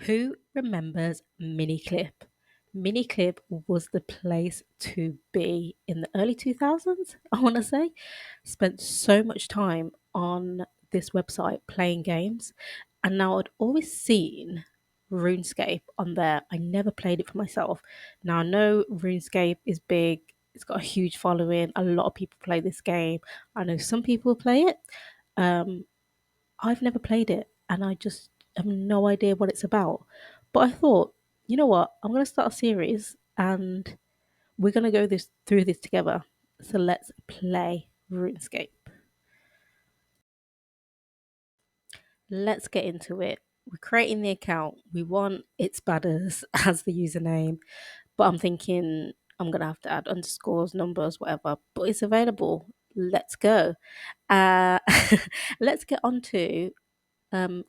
Who remembers Miniclip? Miniclip was the place to be in the early 2000s, I want to say. Spent so much time on this website playing games, and now I'd always seen RuneScape on there. I never played it for myself. Now I know RuneScape is big, it's got a huge following, a lot of people play this game. I know some people play it. Um, I've never played it and I just have no idea what it's about. But I thought, you know what? I'm going to start a series and we're going to go this through this together. So let's play RuneScape. Let's get into it. We're creating the account. We want It's Badders as the username, but I'm thinking I'm going to have to add underscores, numbers, whatever. But it's available. Let's go. Uh, let's get on to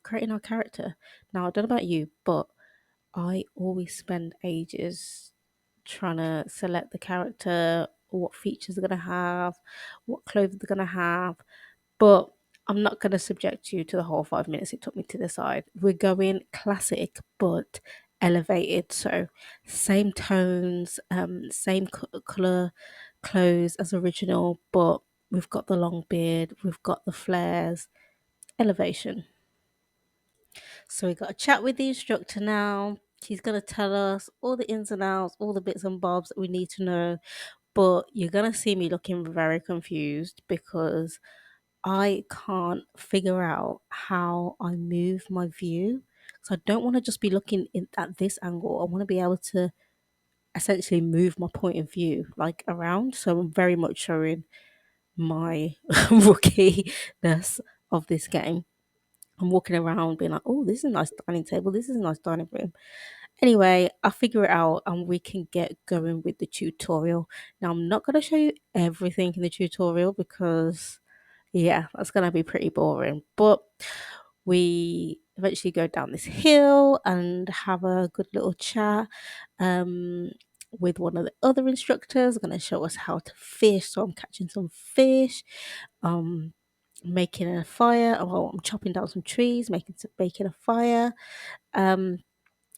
creating our character. Now, I don't know about you, but I always spend ages trying to select the character, what features they're going to have, what clothes they're going to have. But I'm not going to subject you to the whole 5 minutes it took me to decide. We're going classic, but elevated. So, same tones, same color clothes as original, but we've got the long beard, we've got the flares, elevation. So we got a chat with the instructor now. He's going to tell us all the ins and outs, all the bits and bobs that we need to know. But you're going to see me looking very confused because I can't figure out how I move my view. So I don't want to just be looking at this angle. I want to be able to essentially move my point of view like around. So I'm very much showing my rookie-ness of this game. I'm walking around being like, oh, this is a nice dining table. This is a nice dining room. Anyway, I'll figure it out and we can get going with the tutorial. Now, I'm not going to show you everything in the tutorial because, yeah, that's going to be pretty boring. But we eventually go down this hill and have a good little chat with one of the other instructors. Going to show us how to fish. So I'm catching some fish. Um, Making a fire. Well, I'm chopping down some trees, making a fire. Um,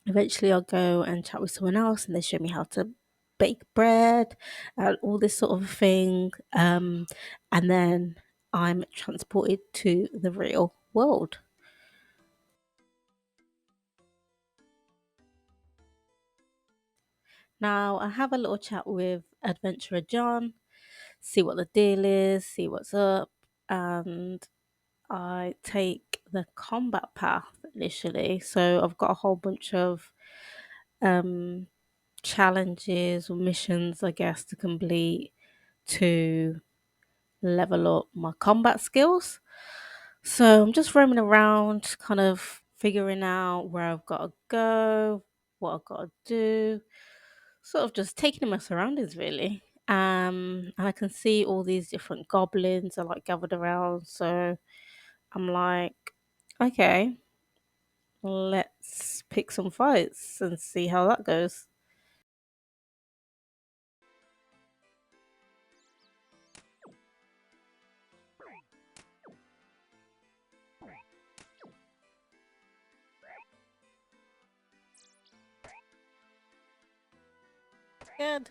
Eventually, I'll go and chat with someone else, and they show me how to bake bread and all this sort of thing. And then I'm transported to the real world. Now, I have a little chat with Adventurer John, see what the deal is, see what's up, and I take the combat path initially. So I've got a whole bunch of um, challenges or missions, I guess, to complete to level up my combat skills. So I'm just roaming around, kind of figuring out where I've got to go, what I've got to do, sort of just taking in my surroundings really. And I can see all these different goblins are like gathered around. So I'm like, okay, let's pick some fights and see how that goes. Good.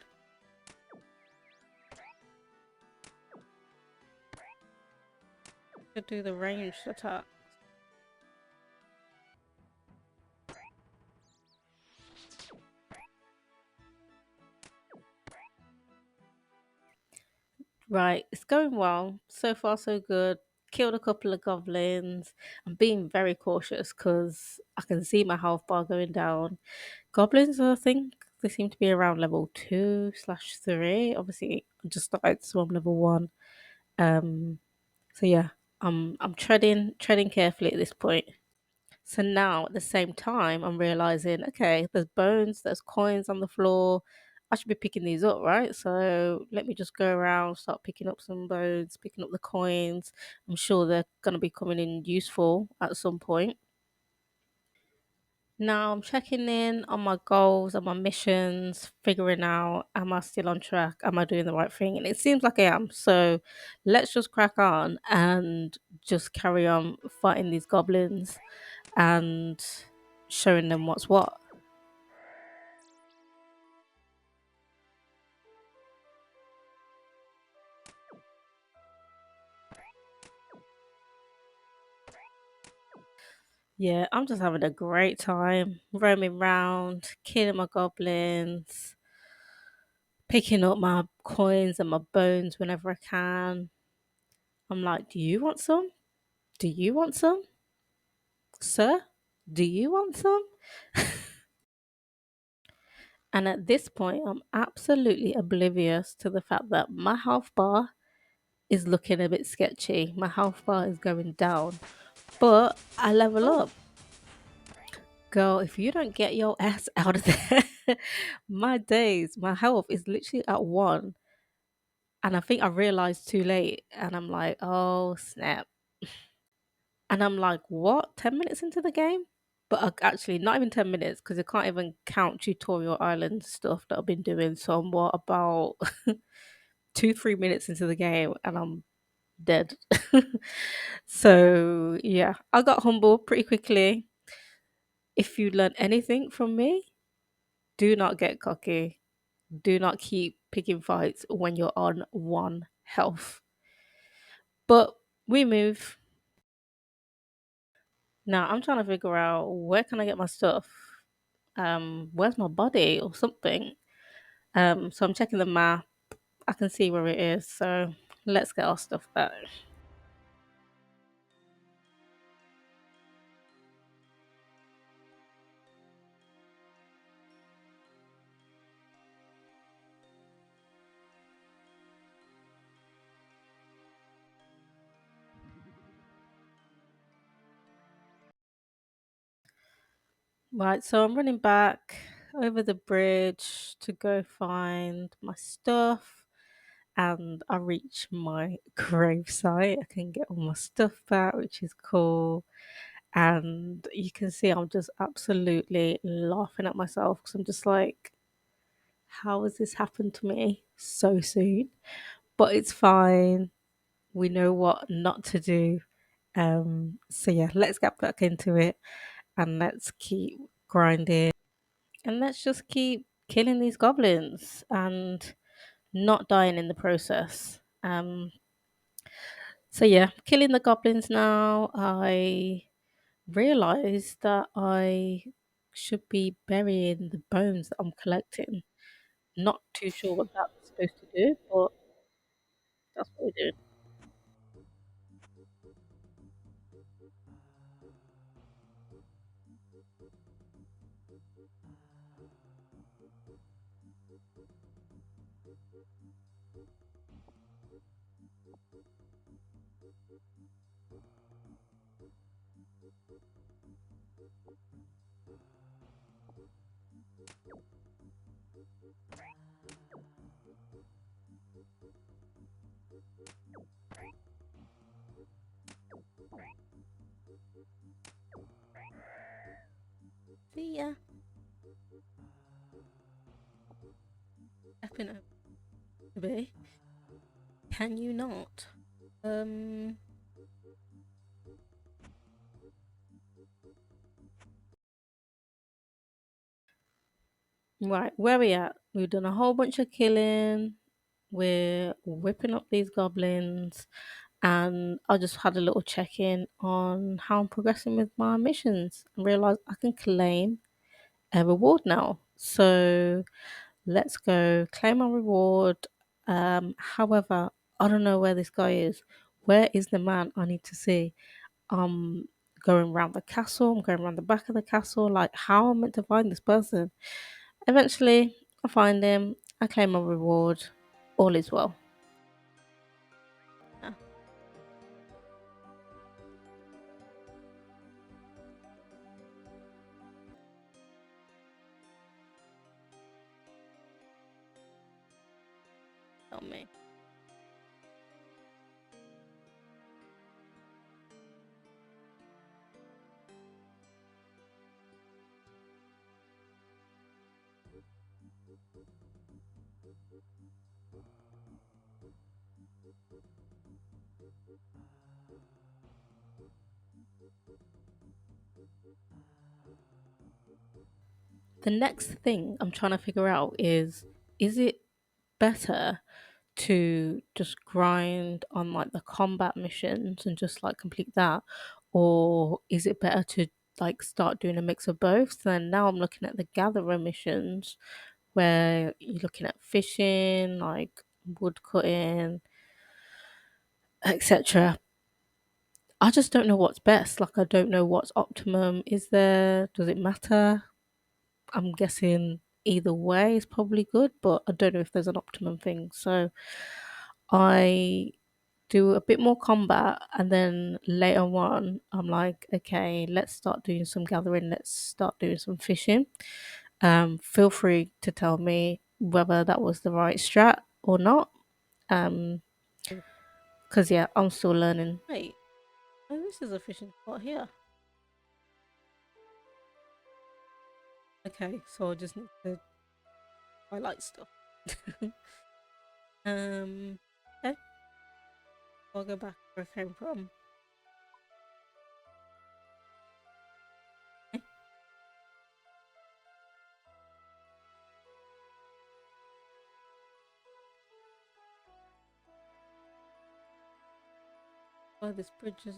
To do the ranged attack. Right, it's going well. So far, so good. Killed a couple of goblins. I'm being very cautious because I can see my health bar going down. Goblins, I think they seem to be around level 2/3. Obviously, I just started, so I'm level 1. Um, so yeah, I'm treading carefully at this point. So now at the same time, I'm realizing, okay, there's bones, there's coins on the floor. I should be picking these up, right? So let me just go around, start picking up some bones, picking up the coins. I'm sure they're going to be coming in useful at some point. Now I'm checking in on my goals and my missions, figuring out, am I still on track? Am I doing the right thing? And it seems like I am. So let's just crack on and just carry on fighting these goblins and showing them what's what. Yeah, I'm just having a great time roaming around, killing my goblins, picking up my coins and my bones whenever I can. I'm like, do you want some? Do you want some? Sir, do you want some? And at this point, I'm absolutely oblivious to the fact that my health bar is looking a bit sketchy. My health bar is going down, but I level up. Girl, if you don't get your ass out of there, my days, my health is literally at one. And I think I realized too late. And I'm like, oh, snap. And I'm like, what? 10 minutes into the game? But actually, not even 10 minutes because I can't even count tutorial island stuff that I've been doing. So I'm what, about 2, 3 minutes into the game and I'm dead. So yeah, I got humble pretty quickly. If you learn anything from me, do not get cocky. Do not keep picking fights when you're on one health. But we move. Now I'm trying to figure out where can I get my stuff? Where's my body or something? So I'm checking the map. I can see where it is. So let's get our stuff back. Right, so I'm running back over the bridge to go find my stuff, and I reach my grave site. I can get all my stuff back, which is cool. And you can see I'm just absolutely laughing at myself because I'm just like, how has this happened to me so soon? But it's fine. We know what not to do. So yeah, let's get back into it and let's keep grinding and let's just keep killing these goblins and not dying in the process. So yeah, killing the goblins now. I realized that I should be burying the bones that I'm collecting. Not too sure what that's supposed to do, but that's what we do. See ya. Stepping over me. Can you not? Um. Right, where we at? We've done a whole bunch of killing. We're whipping up these goblins, and I just had a little check in on how I'm progressing with my missions and realized I can claim a reward now. So let's go claim my reward. However, I don't know where this guy is. Where is the man I need to see? I'm going around the castle, I'm going around the back of the castle. Like, how am I meant to find this person? Eventually, I find him, I claim my reward, all is well. Yeah, tell me. The next thing I'm trying to figure out is it better to just grind on like the combat missions and just like complete that, or is it better to like start doing a mix of both? So then now I'm looking at the gatherer missions where you're looking at fishing, like wood cutting, etc. I just don't know what's best. Like I don't know what's optimum. Is there? Does it matter? I'm guessing either way is probably good, but I don't know if there's an optimum thing. So I do a bit more combat, and then later on I'm like, okay, let's start doing some gathering, let's start doing some fishing. Feel free to tell me whether that was the right strat or not. um because yeah, I'm still learning. Wait, oh, this is a fishing spot here. Okay, so I just need to highlight stuff. um okay, I'll go back where I came from. Okay. Oh, this bridge is,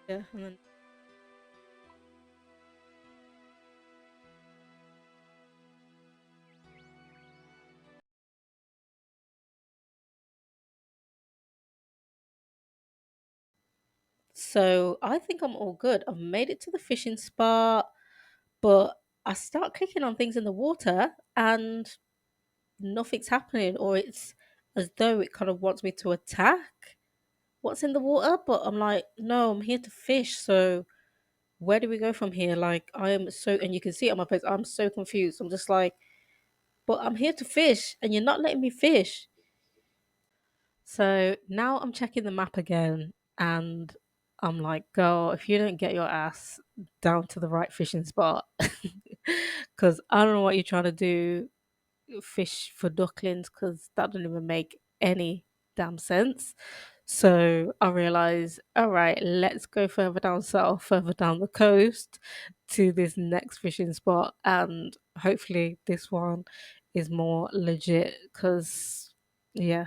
yeah, and then so I think I'm all good. I've made it to the fishing spot, but I start clicking on things in the water and nothing's happening, or it's as though it kind of wants me to attack what's in the water. But I'm like, no, I'm here to fish. So where do we go from here? Like, I am so, and you can see it on my face, I'm so confused. I'm just like, but I'm here to fish and you're not letting me fish. So now I'm checking the map again, and I'm like, girl, if you don't get your ass down to the right fishing spot, because I don't know what you're trying to do, fish for ducklings, because that doesn't even make any damn sense. So I realized, all right, let's go further down south, further down the coast to this next fishing spot. And hopefully, this one is more legit because, yeah.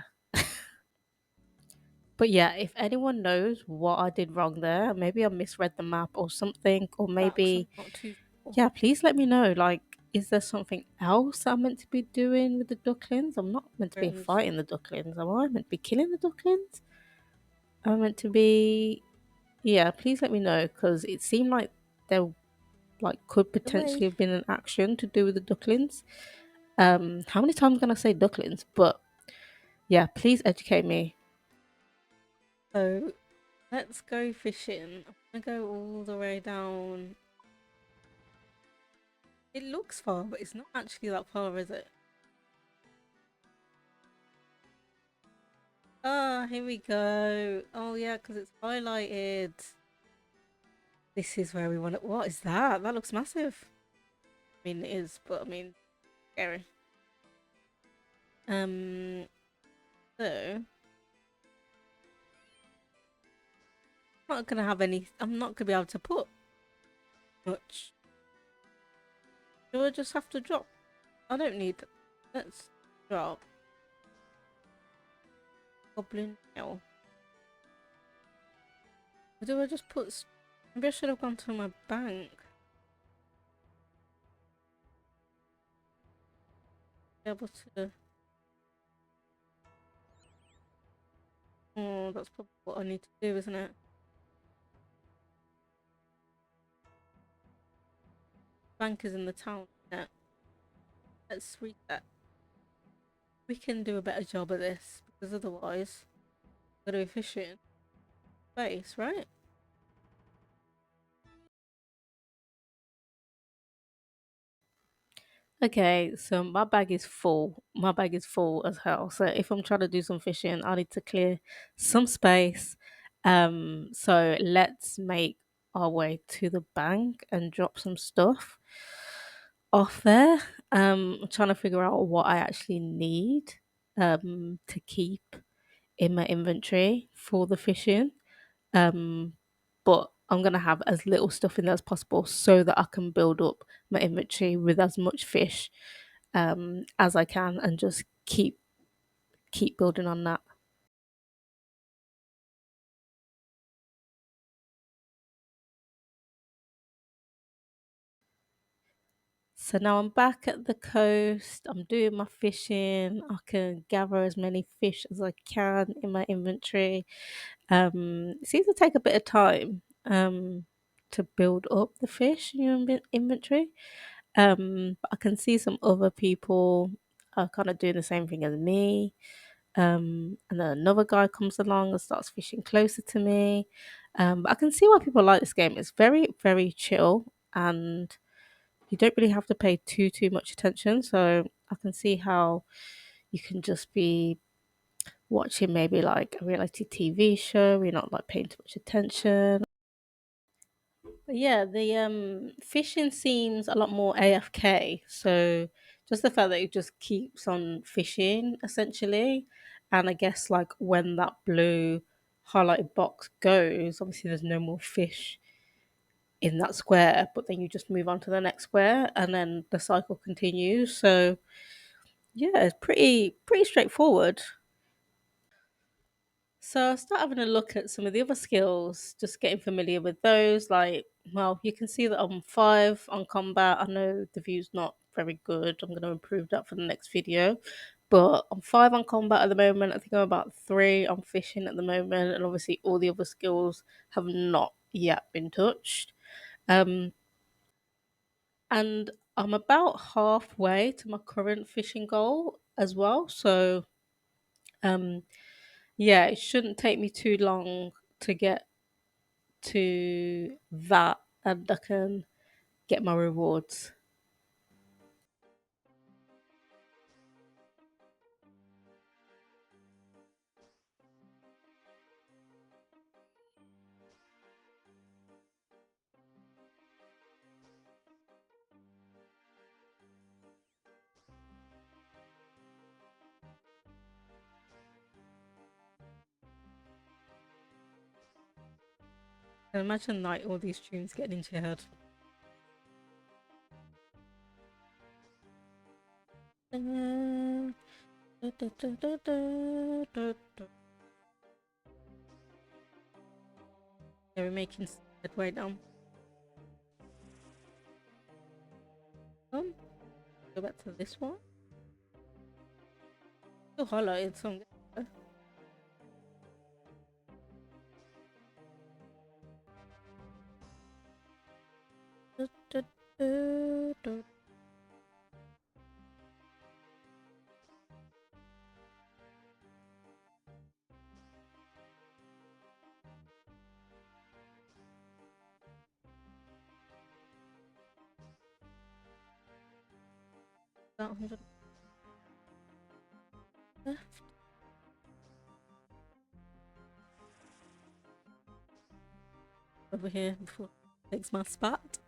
But yeah, if anyone knows what I did wrong there, maybe I misread the map or something, or maybe, I'm not too sure. Yeah, please let me know. Like, is there something else I'm meant to be doing with the ducklings? I'm not meant to be fighting the ducklings, am I? Meant to be killing the ducklings? I'm meant to be. Yeah, please let me know because it seemed like there like could potentially have been an action to do with the ducklings. How many times can I say ducklings? But yeah, please educate me. So let's go fishing. I'm gonna go all the way down. It looks far, but it's not actually that far, is it? Ah, here we go. Oh yeah, because it's highlighted. This is where we want it. What is that? That looks massive. I mean, it is, but I mean, scary. Um, so I'm not gonna have any. I'm not gonna be able to put much. Do I just have to drop? I don't need. Let's drop goblin nail. Or do I just put? Maybe I should have gone to my bank. Be able to. Oh, that's probably what I need to do, isn't it? Bank is in the town. Yeah. Let's read that. We can do a better job of this because otherwise, we're gonna be fishing space, right? Okay, so my bag is full. My bag is full as hell. So if I'm trying to do some fishing, I need to clear some space. So let's make our way to the bank and drop some stuff off there. I'm trying to figure out what I actually need to keep in my inventory for the fishing. Um, but I'm gonna have as little stuff in there as possible so that I can build up my inventory with as much fish as I can and just keep building on that. So now I'm back at the coast. I'm doing my fishing. I can gather as many fish as I can in my inventory. It seems to take a bit of time to build up the fish in your inventory. But I can see some other people are kind of doing the same thing as me. And then another guy comes along and starts fishing closer to me. But I can see why people like this game. It's very, very chill and you don't really have to pay too much attention. So I can see how you can just be watching maybe like a reality TV show. You're not like paying too much attention. But yeah, the fishing seems a lot more AFK. So just the fact that it just keeps on fishing essentially, and I guess like when that blue highlighted box goes, obviously there's no more fish in that square, but then you just move on to the next square, and then the cycle continues. So yeah, it's pretty straightforward. So I start having a look at some of the other skills, just getting familiar with those. Like, well, you can see that I'm 5 on combat. I know the view's not very good. I'm going to improve that for the next video. But I'm 5 on combat at the moment. I think I'm about 3 on fishing at the moment. And obviously, all the other skills have not yet been touched. Um, and I'm about halfway to my current fishing goal as well. So, um, yeah, it shouldn't take me too long to get to that and I can get my rewards. And imagine like all these tunes getting into your head. Yeah, we're making headway now. Go back to this one. Still highlighted, so I'm gonna... About 100 left over here before it takes my spot.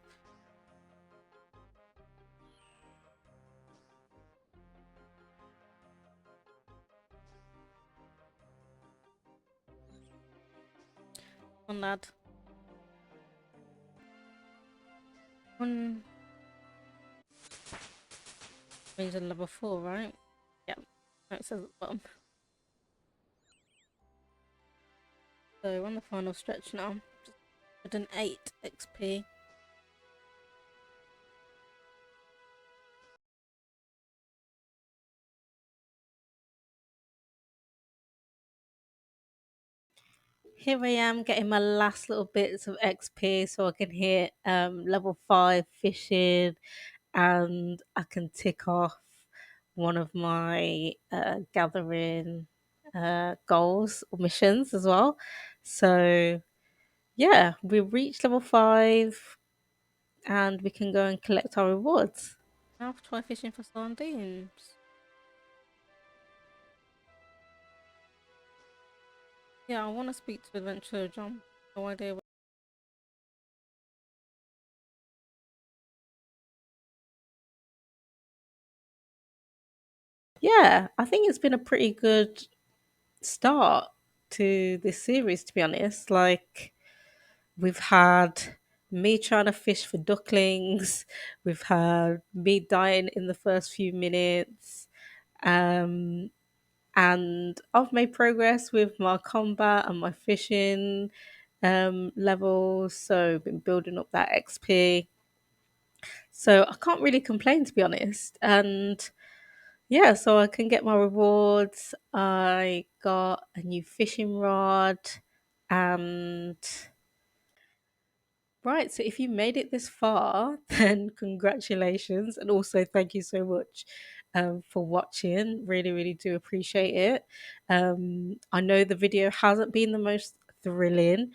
On lad. One means a level 4, right? Yeah. No, it says at the bottom. So we're on the final stretch now. Just 108 XP. Here I am getting my last little bits of XP so I can hit level 5 fishing and I can tick off one of my gathering goals or missions as well. So yeah, we reached level 5 and we can go and collect our rewards. Now try fishing for sardines. Yeah, I want to speak to Adventure John. No idea Yeah, I think it's been a pretty good start to this series, to be honest. Like, we've had me trying to fish for ducklings, we've had me dying in the first few minutes, um, and I've made progress with my combat and my fishing levels. So, been building up that XP. So, I can't really complain, to be honest. And yeah, so I can get my rewards. I got a new fishing rod, and right, so if you made it this far, then congratulations, and also thank you so much for watching. Really, really do appreciate it. I know the video hasn't been the most thrilling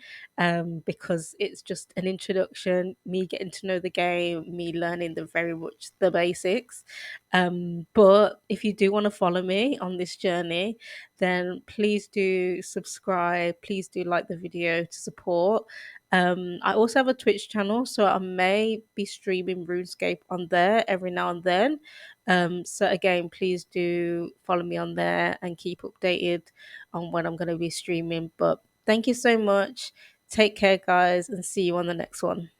because it's just an introduction, me getting to know the game, me learning the very much the basics. But if you do want to follow me on this journey, then please do subscribe. Please do like the video to support. I also have a Twitch channel, so I may be streaming RuneScape on there every now and then. So again, please do follow me on there and keep updated on when I'm going to be streaming. But thank you so much. Take care, guys, and see you on the next one.